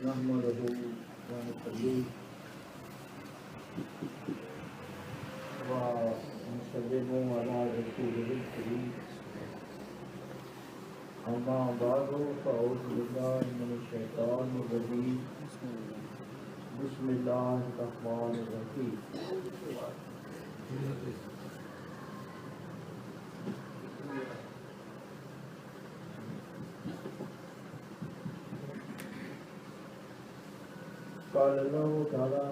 نحمده ونصلي ونسلم على رسوله الكريم أما بعد فأعوذ بالله من الشيطان الرجيم بسم الله الرحمن الرحيم قال الله تعالى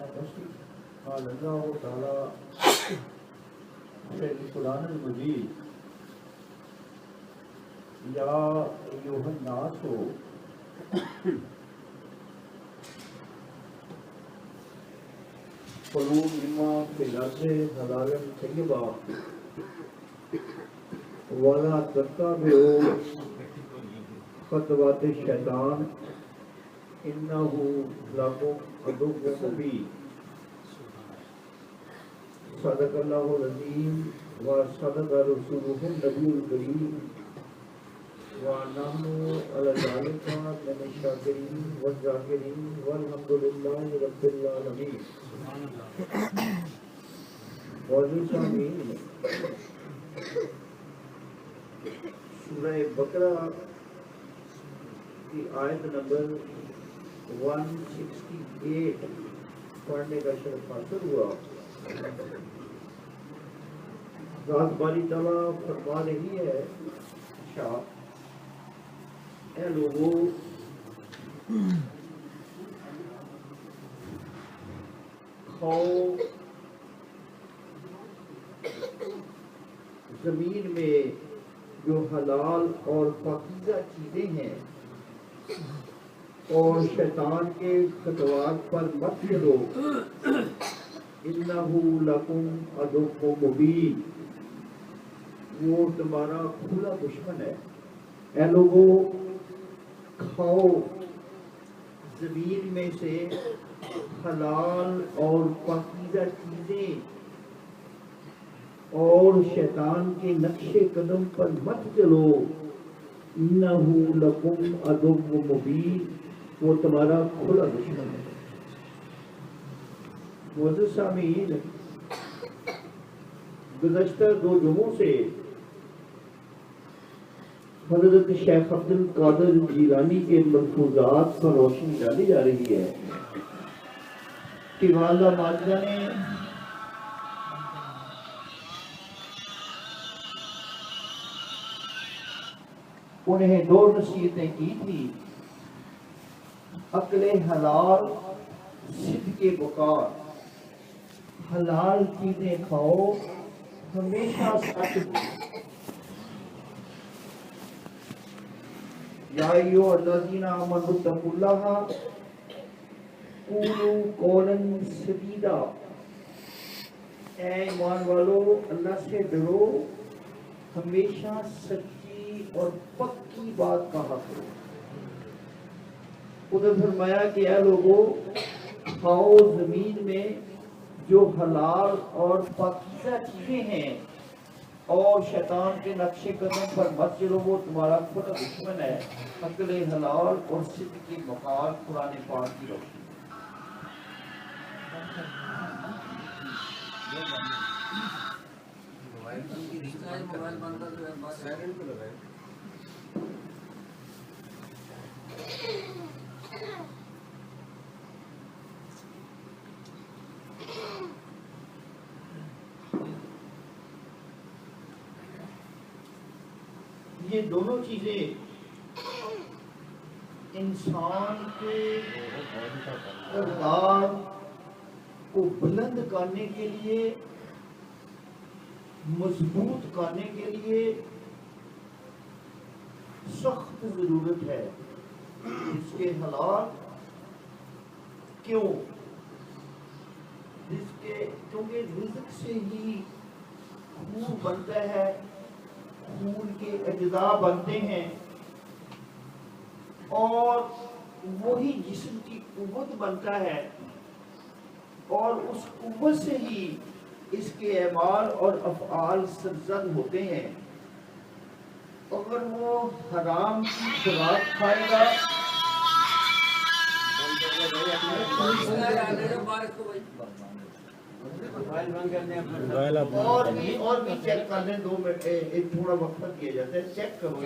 في القرآن المجيد يا أيها الناس كلوا مما في الأرض حلالا طيبا ولا تتبعوا خطوات الشيطان إنه لكم عدو مبين صدق الله العظيم وصدق رسوله النبي الكريم ونحن على ذلك من الشاكرين والذاكرين والحمد لله رب العالمين. موضوع سامعین، سورہ بقرہ کی آیت نمبر 168 پڑھنے کا شرف حاصل ہوا. ذات باری تعالیٰ فرما رہی ہے شاہ اے لوگوں کھاؤ زمین میں جو حلال اور پاکیزہ چیزیں ہیں اور شیطان کے خطوات پر مت چلو انہ لکم عدو مبین، وہ تمہارا کھلا دشمن ہے. اے لوگوں کھاؤ زمین میں سے حلال اور پاکیزہ چیزیں اور شیطان کے نقش قدم پر مت چلو انہ لکم عدو مبین، وہ تمہارا کھلا دشمن ہے. معزز سامعین، گزشتہ 2 جمعوں سے حضرت شیخ عبد القادر جیلانی کے ملفوظات پر روشنی ڈالی جا رہی ہے کہ والدہ ماجدہ نے انہیں 2 نصیحتیں کی تھی: عقل حلال، صدق وقار. حلال چیزیں کھاؤ، ہمیشہ سچ بولو. یا ایھا الذین آمنوا اتقوا اللہ قولوا قولا سدیدا. اے ایمان والو، اللہ سے ڈرو، ہمیشہ سچی اور پکی بات کہا کرو. ادھر فرمایا کہ اے لوگوں کھاؤ زمین میں جو حلال اور پاکیزہ چیزیں ہیں اور شیطان کے نقش قدم پر مت چلو، وہ تمہارا کھلا دشمن ہے. عقل حلال اور صدق کی وقار قرآن پاک کی روشنی. یہ دونوں چیزیں انسان کے کردار کو بلند کرنے کے لیے، مضبوط کرنے کے لیے سخت ضرورت ہے. اس کے حالات کیوں؟ کیونکہ رزق سے ہی خون بنتا ہے، خون کے اجزاء بنتے ہیں اور وہی جسم کی قوت بنتا ہے اور اس قوت سے ہی اس کے اعمال اور افعال سرزد ہوتے ہیں. اگر وہ حرام کی خوراک کھائے گا اور بھی چیک کر لیں 2 منٹ ایک تھوڑا وقت کیا جاتا ہے چیک کرو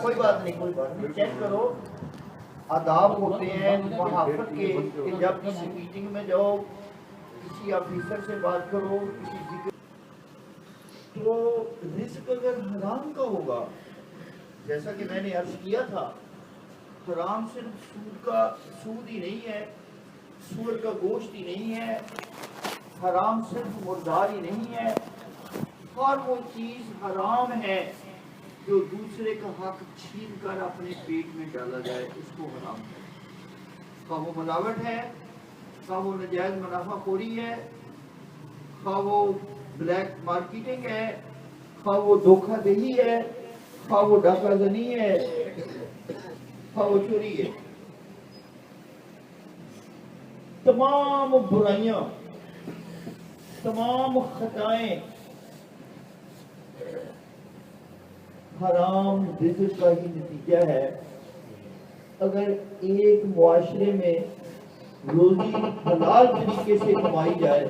کوئی بات نہیں چیک کرو آداب ہوتے ہیں محافظت کے کہ جب کسی میٹنگ میں جاؤ کسی آفیسر سے بات کرو کسی ذکر تو رزق اگر حرام کا ہوگا جیسا کہ میں نے عرض کیا تھا حرام صرف سود ہی نہیں ہے سور کا گوشت ہی نہیں ہے حرام صرف مردار ہی نہیں ہے اور وہ چیز حرام ہے جو دوسرے کا حق چھین کر اپنے پیٹ میں ڈالا جائے اس کو حرام ہے خواہ وہ ملاوٹ ہے خواہ وہ نجائز منافع خوری ہے خواہ وہ بلیک مارکیٹنگ ہے خواہ وہ دھوکہ دہی ہے خواہ وہ ڈاکہ زنی ہے خواہ وہ چوری ہے تمام برائیاں تمام خطائیں حرام رزق کا ہی نتیجہ ہے اگر ایک معاشرے میں روزی حلال طریقے سے کمائی جائے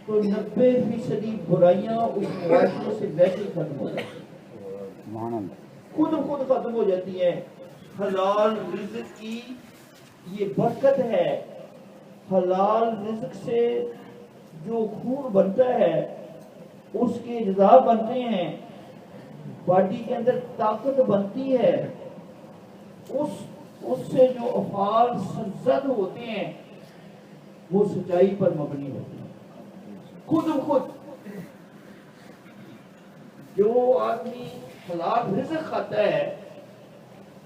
تو 90% برائیاں اس معاشرے سے ویسے ختم ہو جاتی خود ختم ہو جاتی ہیں حلال رزق کی یہ برکت ہے حلال رزق سے جو خون بنتا ہے اس کے اجزاء بنتے ہیں باڈی کے اندر طاقت بنتی ہے اس سے جو افعال سرزد ہوتے ہیں وہ سچائی پر مبنی ہوتے ہیں خود جو آدمی حلال رزق کھاتا ہے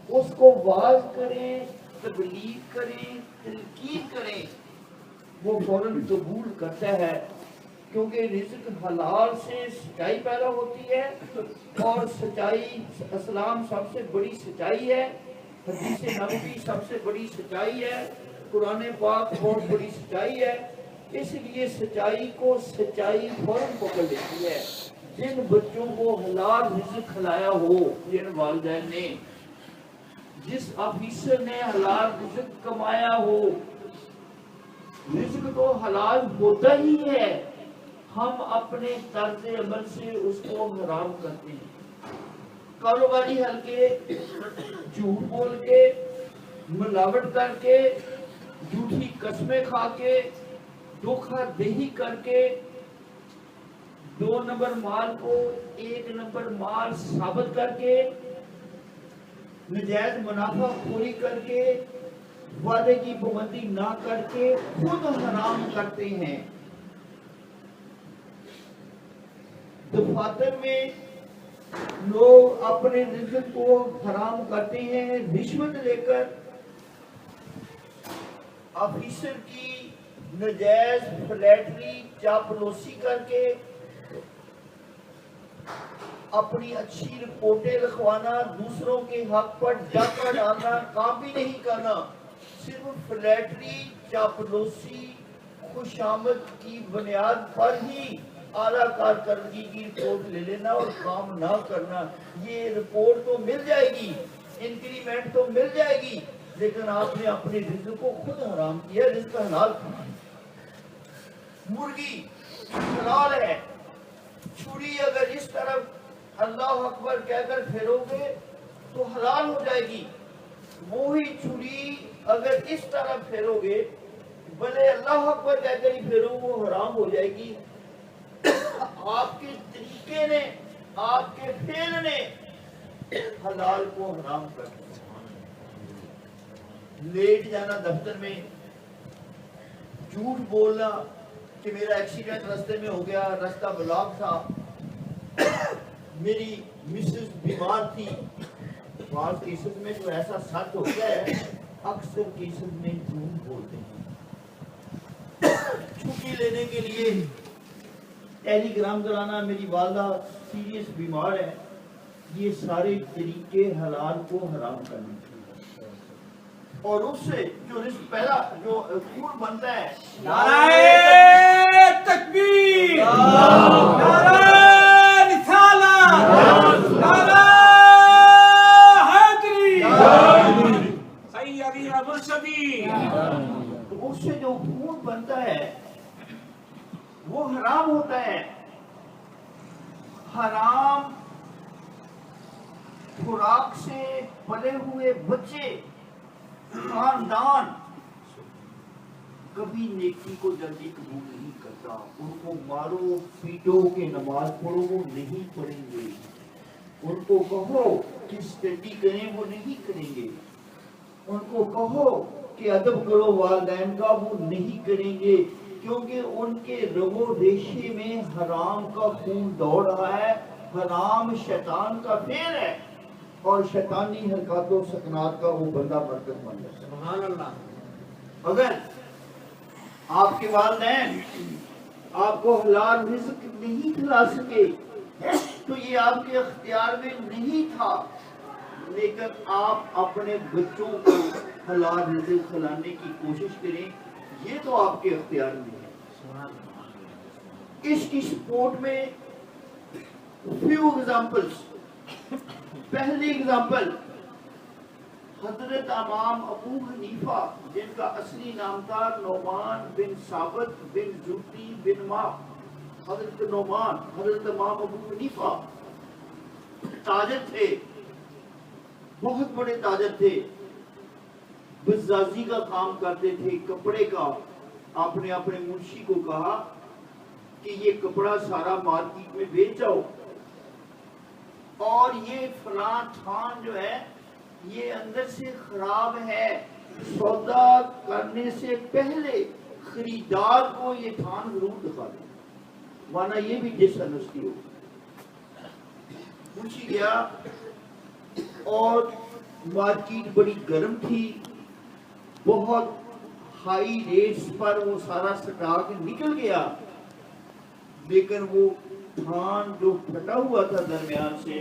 اس کو واعظ کریں تبلیغ کریں تلقین کریں وہ فوراً قبول کرتا ہے کیونکہ رزق حلال سے سچائی پیدا ہوتی ہے اور سچائی اسلام سب سے بڑی سچائی ہے حدیث نبوی سب سے بڑی سچائی ہے قرآن پاک بہت بڑی سچائی ہے اس لیے سچائی کو سچائی فوراً پکڑ لیتی ہے جن بچوں کو حلال رزق کھلایا ہو جن والدین نے جس آفیسر نے حلال رزق کمایا ہو رزق تو حلال ہوتا ہی ہے ہم اپنے طرز عمل سے اس کو حرام کرتے ہیں کاروباری حلقے جھوٹ بول کے ملاوٹ کر کے جھوٹی قسمیں کھا کے دھوکہ دہی کر کے 2 نمبر مال کو 1 نمبر مال ثابت کر کے نجائز منافع خوری کر کے وعدے کی پابندی نہ کر کے خود حرام کرتے ہیں دفاتر میں لوگ اپنے رزق کو حرام کرتے ہیں رشوت لے کر آفیسر کی نجائز فلیٹری چاپلوسی کر کے اپنی اچھی رپورٹیں لکھوانا دوسروں کے حق پر ڈاکہ ڈالنا کام بھی نہیں کرنا صرف فلیٹری چاپلوسی خوشامد کی بنیاد پر ہی اعلیٰ کارکردگی کی رپورٹ لے لینا اور کام نہ کرنا یہ رپورٹ تو مل جائے گی انکریمنٹ تو مل جائے گی لیکن آپ نے اپنے رزق کو خود حرام کیا رزق حلال کھانا مرغی حلال ہے چھری اگر اس طرف اللہ اکبر کہہ کر پھیرو گے تو حلال ہو جائے گی وہی چھری اگر اس طرف پھیرو گے بھلے اللہ اکبر کہہ کر ہی پھیرو وہ حرام ہو جائے گی آپ کے طریقے نے آپ کے فعل نے حلال کو حرام کر دیا لیٹ جانا دفتر میں جھوٹ بولنا کہ میرا ایکسیڈنٹ راستے میں ہو گیا راستہ بلاک تھا میری مسز بیمار تھی بعض کیسز میں جو ایسا سچ ہوتا ہے اکثر کیسز میں جھوٹ بولتے ہیں چھٹی لینے کے لیے ٹیلی گرام کرانا میری والدہ سیریس بیمار ہے یہ سارے طریقے حلال کو حرام کرنے اور اس سے جو رزق پہلا جو خون بنتا ہے نعرہ تکبیر نعرہ رسالت نعرہ حیدری سیدنا حرام ہوتا ہے. حرام خوراک سے پلے ہوئے بچے، خاندان کبھی نیکی کو جلدی قبول نہیں کرتا. ان کو مارو پیٹو کہ نماز پڑھو وہ نہیں پڑھیں گے. ان کو کہو کہ اسٹڈی کریں وہ نہیں کریں گے. ان کو کہو کہ ادب کرو والدین کا وہ نہیں کریں گے، کیونکہ ان کے رگو ریشے میں حرام کا خون دوڑ رہا ہے. حرام شیطان کا فعل ہے اور شیطانی حرکات و سکنات کا وہ بندہ برکت مند ہے. سبحان اللہ. اگر آپ کے والدین آپ کو حلال رزق نہیں کھلا سکے تو یہ آپ کے اختیار میں نہیں تھا، لیکن آپ اپنے بچوں کو حلال رزق کھلانے کی کوشش کریں، یہ تو آپ کے اختیار میں ہے. اس کی سپورٹ میں فیو ایگزامپلس. پہلی ایگزامپل حضرت امام ابو حنیفہ جن کا اصلی نام تھا نعمان بن ثابت بن زبی بن ماہ. حضرت نعمان حضرت امام ابو حنیفہ تاجر تھے، بہت بڑے تاجر تھے، بزازی کا کام کرتے تھے، کپڑے کا. آپ نے اپنے منشی کو کہا کہ یہ کپڑا سارا مارکیٹ میں بیچ جاؤ، اور یہ فلاں تھان جو ہے یہ اندر سے خراب ہے، سودا کرنے سے پہلے خریدار کو یہ تھان ضرور دکھا دیں ورنہ یہ بھی ڈس انڈرسٹی ہو. پوچھ گیا اور مارکیٹ بڑی گرم تھی، بہت ہائی ریٹس پر وہ سارا سٹاک نکل گیا، لیکن وہ تھان جو پھٹا ہوا تھا درمیان سے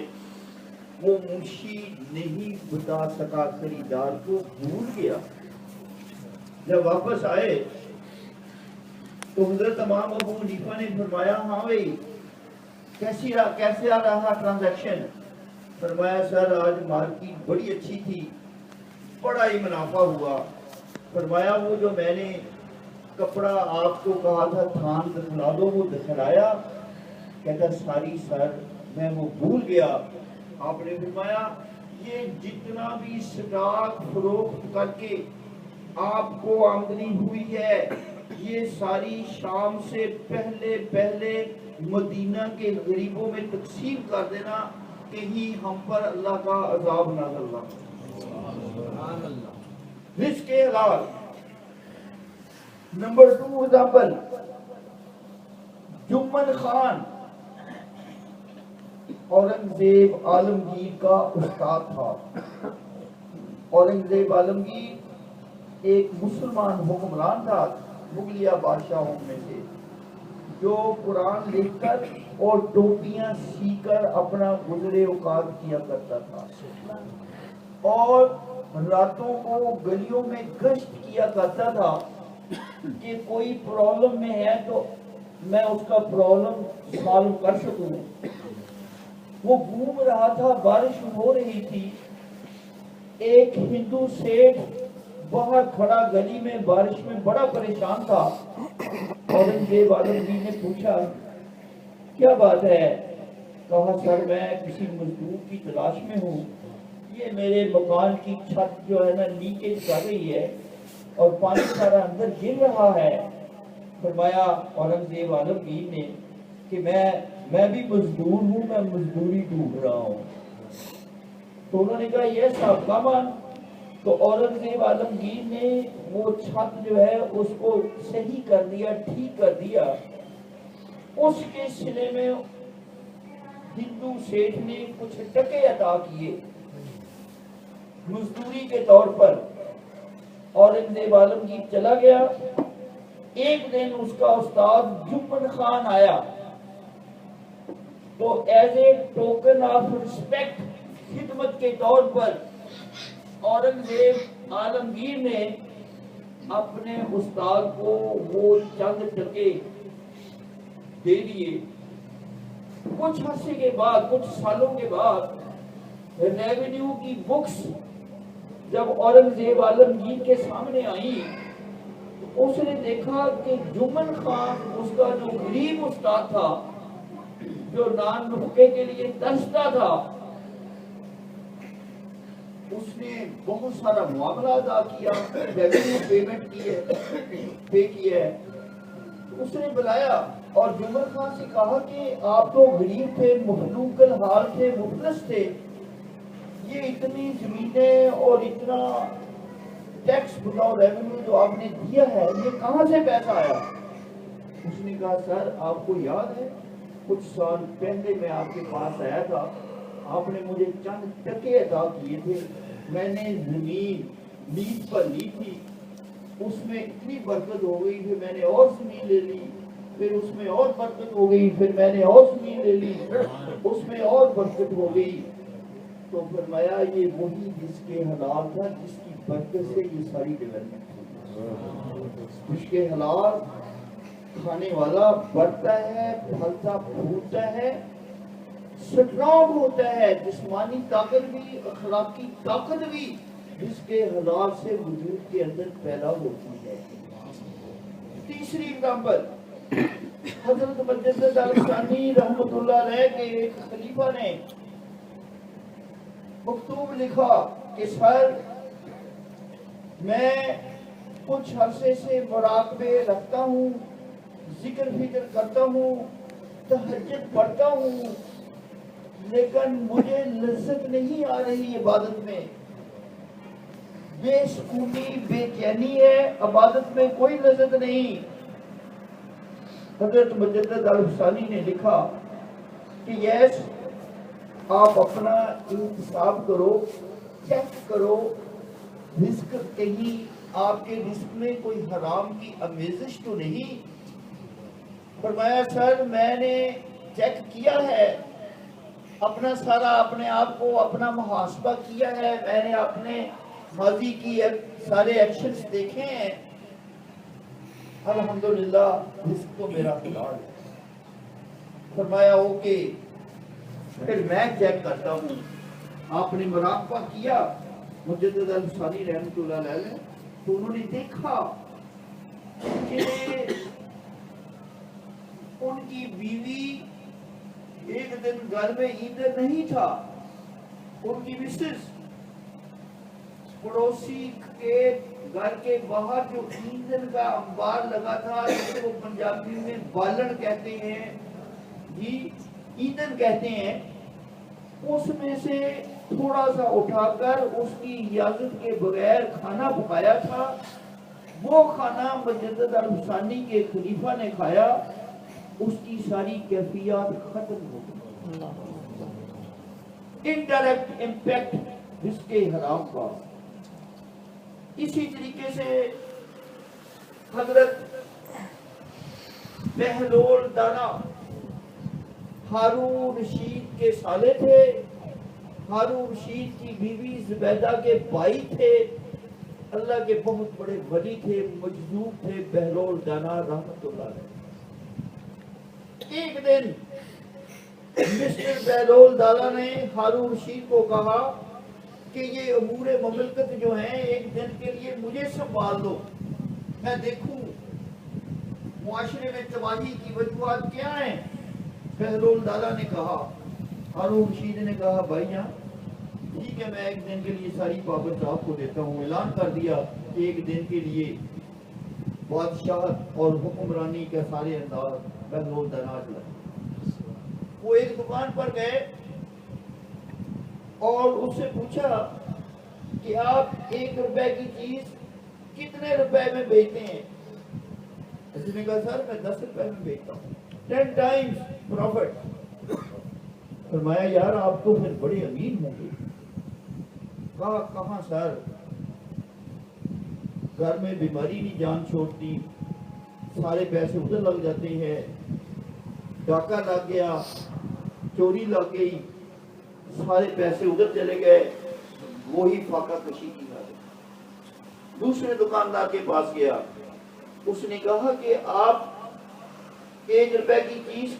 وہ منشی نہیں بتا سکا، خریدار کو بھول گیا. جب واپس آئے تو حضرت امام ابو حنیفہ نے فرمایا ہاں بھائی کیسے آ رہا ٹرانزیکشن؟ فرمایا سر آج مارکیٹ بڑی اچھی تھی، بڑا ہی منافع ہوا. فرمایا وہ جو میں نے کپڑا آپ کو کہا تھا تھان دکھلا دو وہ دکھلایا؟ کہتا ساری سر میں وہ بھول گیا. آپ نے فرمایا یہ جتنا بھی سٹاک فروخت کر کے آپ کو آمدنی ہوئی ہے یہ ساری شام سے پہلے مدینہ کے غریبوں میں تقسیم کر دینا، کہیں ہم پر اللہ کا عذاب نازل نہ ہو. رزق حلال. نمبر 2 ایگزامپل جمن خان اورنگزیب عالمگیر کا استاد تھا. اورنگزیب عالمگیر ایک مسلمان حکمران تھا مغلیہ بادشاہوں میں سے، جو قرآن لکھ کر اور ٹوپیاں سی کر اپنا گزرے اوقات کیا کرتا تھا، اور راتوں کو گلیوں میں گشت کیا کرتا تھا کہ کوئی پرابلم میں ہے تو میں اس کا پرابلم سالو کر سکوں. وہ گھوم رہا تھا، بارش ہو رہی تھی، ایک ہندو سیٹھ باہر کھڑا گلی میں بارش میں بڑا پریشان تھا. اورنگزیب عالمگیر نے پوچھا کیا بات ہے؟ کہا سر میں کسی مزدور کی تلاش میں ہوں، یہ میرے مکان کی چھت جو ہے نا لیکیج کر رہی ہے اور پانی سارا اندر گر رہا ہے. فرمایا اورنگزیب عالمگیر نے کہ میں بھی مزدور ہوں، میں مزدوری ڈھونڈ رہا ہوں. تو انہوں نے کہا یہ صاحب کامن. تو اورنگزیب عالمگیر نے وہ چھت جو ہے اس کو صحیح کر دیا، ٹھیک کر دیا. اس کے سلے میں ہندو سیٹھ نے کچھ ٹکے عطا کیے مزدوری کے طور پر. اورنگزیب عالمگیر چلا گیا. ایک دن اس کا استاد جمن خان آیا تو as a token of respect خدمت کے طور پر اورنگزیب عالمگیر نے اپنے استاد کو وہ چند ٹکے دے دیے. کچھ عرصے کے بعد، کچھ سالوں کے بعد ریونیو کی بکس جب اورنگزیب عالمگیر کے سامنے آئیں تو اس نے دیکھا کہ جمن خان اس کا جو غریب استاد تھا، جو نان نفقے کے لیے ترستا تھا، اس نے بہت سارا معاملہ ادا کیا، ریونیو پیمنٹ کی ہے، پے کیا ہے۔ اس نے بلایا اور جمن خان سے کہا کہ آپ تو غریب تھے، مخلوق الحال تھے، مفلس تھے، یہ اتنی زمینیں اور اتنا ٹیکس بتاؤ ریونیو جو آپ نے دیا ہے، یہ کہاں سے پیسہ آیا؟ اس نے کہا سر آپ کو یاد ہے کچھ سال پہلے میں آپ کے پاس آیا تھا، آپ نے مجھے چند ٹکے ادا کیے تھے، میں نے زمین لیز پر لی تھی، اس میں اتنی برکت ہو گئی، پھر میں نے اور زمین لے لی، پھر اس میں اور برکت ہو گئی، پھر میں نے اور زمین لے لی، اس میں اور برکت ہو گئی۔ تو فرمایا یہ وہی جس کے حلال تھا، جس کی برکت سے یہ ساری ڈیولپمنٹ ہوئی۔ جس کے حلال کھانے والا بڑھتا ہے، پھلتا پھولتا ہے، سٹرانگ ہوتا ہے، جسمانی طاقت بھی، اخلاقی طاقت بھی جس کے حلال سے وجود کے اندر پیدا ہوتی ہے۔ تیسری اگزامپل، حضرت مجدد الثانی رحمۃ اللہ علیہ کے ایک خلیفہ نے مکتوب لکھا کہ سر میں کچھ عرصے سے مراقبے رکھتا ہوں، ذکر فکر کرتا ہوں، تہجد پڑھتا ہوں، لیکن مجھے لذت نہیں آ رہی عبادت میں، بے سکونی، بے چینی ہے، عبادت میں کوئی لذت نہیں۔ حضرت مجدد الثانی نے لکھا کہ یس، آپ اپنا انتصاب کرو، چیک کرو، رزق کہیں آپ کے رزق میں کوئی حرام کی آمیزش تو نہیں؟ فرمایا سر میں نے چیک کیا ہے، اپنا سارا اپنے آپ کو اپنا محاسبہ کیا ہے، میں نے اپنے ماضی کی سارے ایکشنز دیکھے ہیں، الحمدللہ رزق تو میرا حلال ہے۔ فرمایا اوکے، پھر میں چیک کرتا ہوں۔ آپ نے مراقبہ کیا مجدد الثانی رحمۃ اللہ علیہ، تو انہوں نے دیکھا کہ ان کی بیوی ایک دن گھر میں ایندھن نہیں تھا، ان کی مسز پڑوسی کے گھر کے باہر جو ایندھن کا انبار لگا تھا، جسے وہ پنجابی میں بالن کہتے ہیں، جی ایندھن کہتے ہیں، اس میں سے تھوڑا سا اٹھا کر اس کی اجازت کے بغیر کھانا پکایا تھا۔ وہ کھانا مجدد الثانی کے خلیفہ نے کھایا، اس کی ساری کیفیات ختم ہو گئی۔ انڈائریکٹ امپیکٹ جس کے حرام کا۔ اسی طریقے سے حضرت بہلول دانا ہارون رشید کے سالے تھے، ہارون رشید کی بیوی زبیدہ کے بھائی تھے، اللہ کے بہت بڑے ولی تھے، مجذوب تھے بہلول دانا رحمت اللہ علیہ۔ ایک دن مسٹر بہلول دانا نے ہارون رشید کو کہا کہ یہ امور مملکت جو ہیں ایک دن کے لیے مجھے سنبھال دو، میں دیکھوں معاشرے میں تباہی کی وجوہات کیا ہیں۔ بہلول دانا نے کہا، ہارون رشید نے کہا بھائی جان ٹھیک ہے، میں ایک دن کے لیے ساری پابند آپ کو دیتا ہوں۔ اعلان کر دیا کہ ایک دن کے لیے بادشاہت اور حکمرانی کے سارے انداز بہلول دانا چلا۔ وہ ایک دکان پر گئے اور اس سے پوچھا کہ آپ 1 روپے کی چیز کتنے روپے میں بیچتے ہیں؟ اس نے کہا سر میں 10 روپے میں بیچتا ہوں، 10 ٹائمز پروفٹ۔ فرمایا یار آپ تو پھر بڑے امیر ہوں گے۔ کہا کہاں سر، گھر میں بیماری نہیں جان چھوڑتی، سارے پیسے ادھر لگ جاتے ہیں، ڈاکہ لگ گیا، چوری لگ گئی، سارے پیسے ادھر چلے گئے، وہی فاقہ کشی کی بات۔ دوسرے دکاندار کے پاس گیا، اس نے کہا کہ آپ 1 روپے کی چیز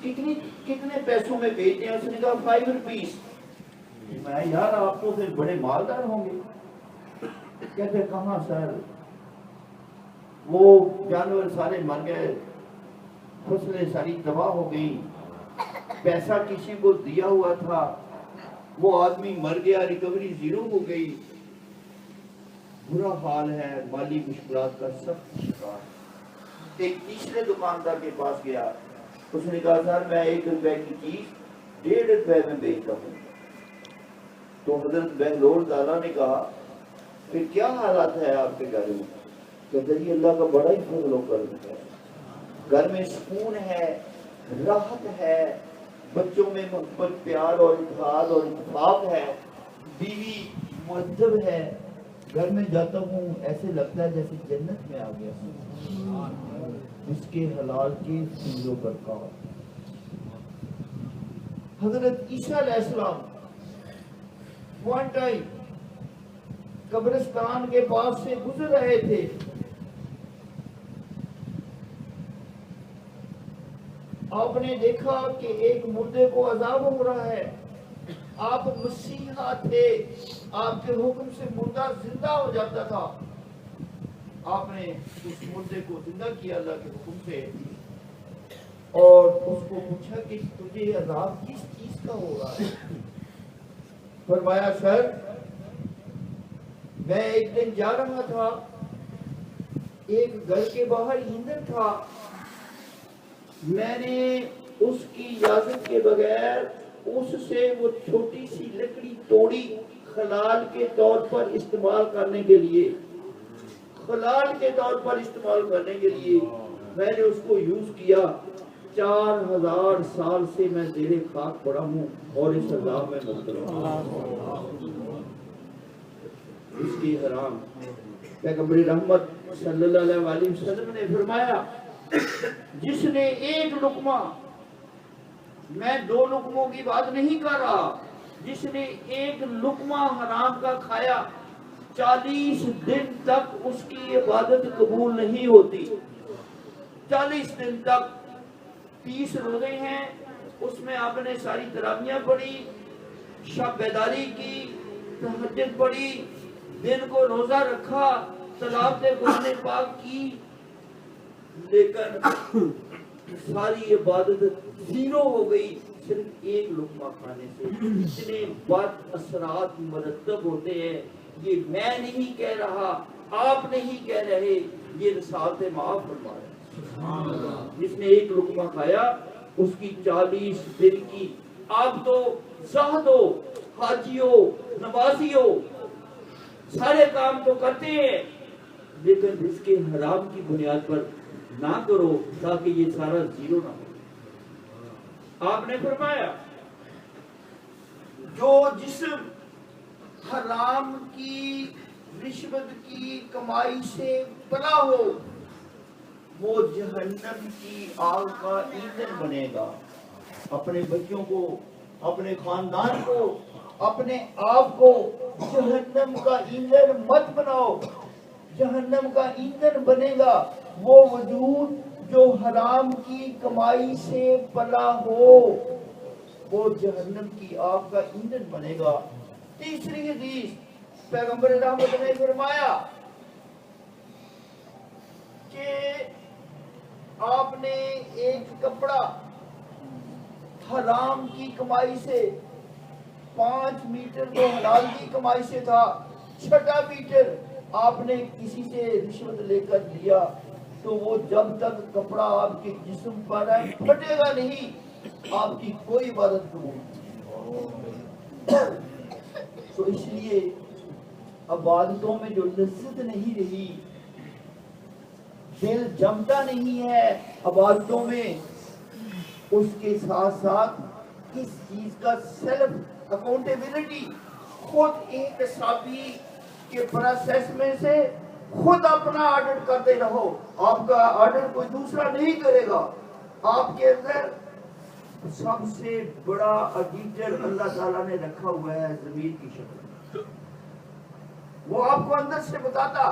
کتنے پیسوں میں بیچتے ہیں؟ اس نے کہا 5 روپیز۔ میں یار آپ تو پھر بڑے مالدار ہوں گے۔ کہتے کہاں سر، وہ جانور سارے مر گئے، فصلیں ساری تباہ ہو گئی، پیسہ کسی کو دیا ہوا تھا وہ آدمی مر گیا، ریکوری زیرو ہو گئی، برا حال ہے، مالی مشکلات کا سخت شکار۔ ایک تیسرے دکاندار کے پاس گیا، اس نے کہا سر میں 1 روپے کی چیز 1.5 روپے میں بیچتا ہوں۔ تو حضرت بہلول تعالیٰ نے کہا پھر کیا حالات ہے آپ کے گھر میں؟ کہتے جی اللہ کا بڑا ہی فضل و کرم ہے، گھر میں سکون ہے، راحت ہے، بچوں میں محبت پیار اور اتحاد اور اتفاق ہے، بیوی مؤدب ہے، گھر میں جاتا ہوں ایسے لگتا ہے جیسے جنت میں آ گیا ہوں، اس کے حلال کے فضل و برکات۔ حضرت عیسیٰ علیہ السلام ون ٹائم قبرستان کے پاس سے گزر رہے تھے، آپ نے دیکھا کہ ایک مردے کو عذاب ہو رہا ہے، آپ مسیحا تھے، آپ کے حکم سے مردہ زندہ ہو جاتا تھا، آپ نے اس مردے کو زندہ کیا اللہ کے حکم سے، اور اس کو پوچھا کہ تجھے عذاب کس چیز کا ہو رہا ہے؟ فرمایا سر میں ایک دن جا رہا تھا، ایک گھر کے باہر ایندھن تھا، میں نے اس کی اجازت کے بغیر اس سے وہ چھوٹی سی لکڑی توڑی خلال کے طور پر استعمال کرنے کے لیے، خلال کے طور پر استعمال کرنے کے لیے میں نے اس کو یوز کیا، 4000 سال سے میں زیر خاک پڑا ہوں اور اس عذاب میں مبتلا ہوں۔ اس کی حرام پیغمبر رحمت صلی اللہ علیہ وسلم نے فرمایا جس نے ایک لقمہ، میں 2 لقموں کی بات نہیں کر رہا، جس نے ایک لقمہ حرام کا کھایا 40 دن تک اس کی عبادت قبول نہیں ہوتی، 40 دن تک 30 روزے ہیں، اس میں آپ نے ساری تراویحیں پڑھی، شب بیداری کی، تہجد پڑھی، دن کو روزہ رکھا، تلاوت قرآن پاک کی، لیکن ساری عبادت زیرو ہو گئی صرف ایک لقمہ کھانے سے۔ اتنے بد اثرات مرتب ہوتے ہیں، یہ میں نہیں کہہ رہا، آپ نہیں کہہ رہے، یہ رسالت معاف فرما رہے ہیں۔ جس نے ایک لقمہ کھایا اس کی 40 دن کی، آپ تو زاہدو، حاجیو، نمازیو سارے کام تو کرتے ہیں، لیکن اس کے حرام کی بنیاد پر نہ کرو تاکہ یہ سارا زیرو نہ ہو۔ آپ نے فرمایا جو جسم حرام کی رشوت کی کمائی سے پلا ہو وہ جہنم کی آگ کا ایندھن بنے گا۔ اپنے بچوں کو، اپنے خاندان کو، اپنے آپ کو جہنم کا ایندھن مت بناؤ، جہنم کا ایندھن بنے گا وہ وجود جو حرام کی کمائی سے پلا ہو، وہ جہنم کی آگ کا ایندھن بنے گا۔ تیسری حدیث پیغمبر رحمت نے فرمایا کہ آپ نے ایک کپڑا حرام کی کمائی سے، 5 میٹر تو حلال کی کمائی سے تھا، 6 میٹر آپ نے کسی سے رشوت لے کر دیا تو وہ جب تک کپڑا آپ کے جسم پر ہے پھٹے گا نہیں، آپ کی کوئی عبادت قبول نہیں۔ تو اس لیے عبادتوں میں جو لذت نہیں رہی، دل جمتا نہیں ہے عبادتوں میں، اس کے ساتھ ساتھ اس چیز کا سیلف اکاؤنٹیبلٹی، خود احتسابی کے پروسیس میں سے خود اپنا آڈٹ کرتے رہو، آپ کا آڈٹ کوئی دوسرا نہیں کرے گا۔ آپ کے اندر سب سے بڑا آڈیٹر اللہ تعالیٰ نے رکھا ہوا ہے ضمیر کی شکل، وہ آپ کو اندر سے بتاتا،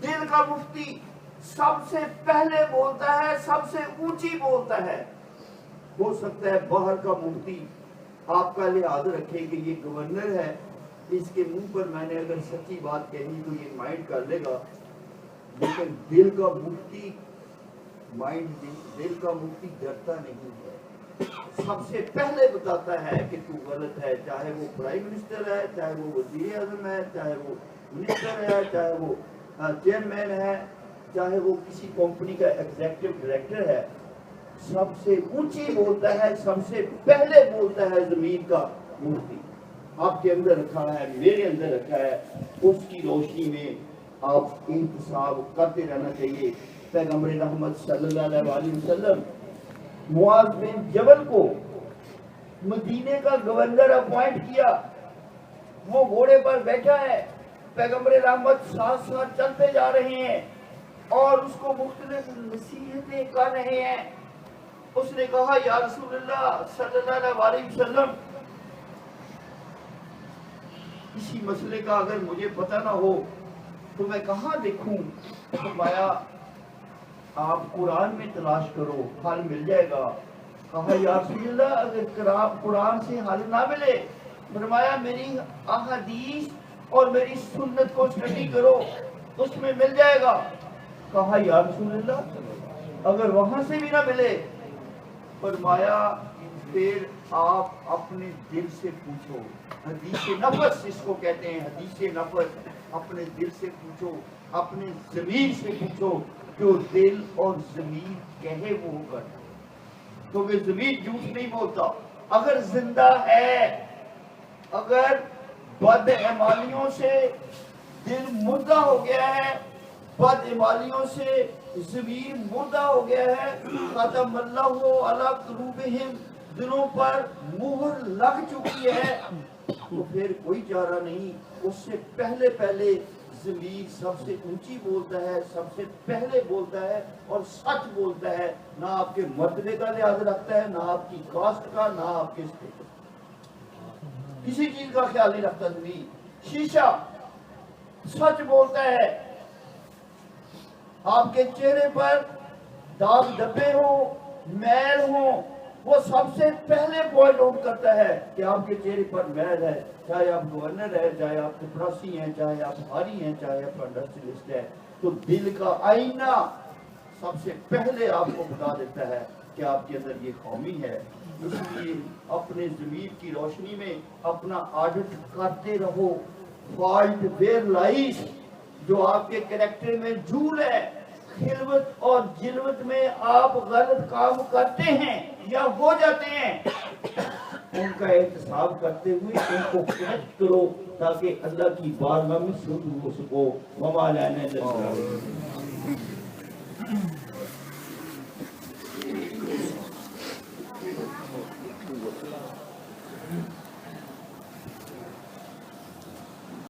دل کا مفتی سب سے پہلے بولتا ہے، سب سے اونچی بولتا ہے۔ ہو سکتا ہے باہر کا مفتی آپ کا لحاظ رکھے کہ یہ گورنر ہے، اس کے منہ پر میں نے اگر سچی بات کہی تو یہ مائنڈ کر لے گا، لیکن دل کا مفتی دل کا مفتی ڈرتا نہیں ہے، سب سے پہلے بتاتا ہے کہ تو غلط ہے، چاہے وہ پرائم منسٹر ہے، چاہے وہ وزیر اعظم ہے، چاہے وہ منسٹر ہے، چاہے وہ چیئرمین ہے، چاہے وہ کسی کمپنی کا ایگزیکٹو ڈائریکٹر ہے، سب سے اونچی بولتا ہے، سب سے پہلے بولتا ہے زمین کا مفتی۔ آپ کے اندر رکھا ہے، میرے اندر رکھا ہے، اس کی روشنی میں آپ احتساب کرتے رہنا چاہیے۔ پیغمبر رحمت صلی اللہ علیہ وسلم معاذ بن جبل کو مدینے کا گورنر اپوائنٹ کیا، وہ گھوڑے پر بیٹھا ہے، پیغمبر رحمت ساتھ ساتھ چلتے جا رہے ہیں اور اس کو مختلف نصیحتیں کر رہے ہیں۔ اس نے کہا یا رسول اللہ صلی اللہ علیہ وسلم، کسی مسئلے کا اگر مجھے پتہ نہ ہو تو میں کہاں دیکھوں؟ فرمایا آپ قرآن میں تلاش کرو، حل مل جائے گا۔ کہا یا رسول اللہ اگر قرآن سے حل نہ ملے، فرمایا میری احادیث اور میری سنت کو اسٹڈی کرو، اس میں مل جائے گا۔ کہا یا رسول اللہ اگر وہاں سے بھی نہ ملے، فرمایا پھر آپ اپنے دل سے پوچھو، حدیث نفس اس کو کہتے ہیں، حدیث نفس، اپنے دل سے پوچھو، اپنے ضمیر سے پوچھو، جو دل اور ضمیر کہے وہ ہوگا، کیونکہ ضمیر جھوٹ نہیں بولتا۔ اگر زندہ ہے، اگر بد اعمالیوں سے دل مردہ ہو گیا ہے، بد اعمالیوں سے ضمیر مردہ ہو گیا ہے، ختم اللہ علی قلوبہم، دلوں پر مہر لگ چکی ہے، تو پھر کوئی چارہ نہیں، اس سے پہلے ضمیر سب سے اونچی بولتا ہے، سب سے پہلے بولتا ہے اور سچ بولتا ہے، نہ آپ کے مرتبے کا لحاظ رکھتا ہے، نہ آپ کی کاسٹ کا، نہ آپ کے کسی چیز کا خیال نہیں رکھتا۔ ضمیر شیشہ سچ بولتا ہے۔ آپ کے چہرے پر داغ دھبے ہوں، میل ہوں، وہ سب سے پہلے پوائنٹ آؤٹ کرتا ہے کہ آپ کے چہرے پر میل ہے، چاہے آپ گورنر ہے، چاہے آپ چپراسی ہیں، چاہے آپ بھاری ہیں، چاہے آپ انڈسٹریلسٹ ہے، تو دل کا آئینہ سب سے پہلے آپ کو بتا دیتا ہے کہ آپ کے اندر یہ خامی ہے۔ اس لیے اپنے ضمیر کی روشنی میں اپنا آڈٹ کرتے رہو۔ فالٹ ویئر لائز، جو آپ کے کریکٹر میں جھول ہے، خلوت اور جلوت میں آپ غلط کام کرتے ہیں یا ہو جاتے ہیں، ان کا احتساب کرتے ہوئے ان کو کریکٹ کرو تاکہ اللہ کی بارگاہ میں سود ہو سکو۔ وما لنا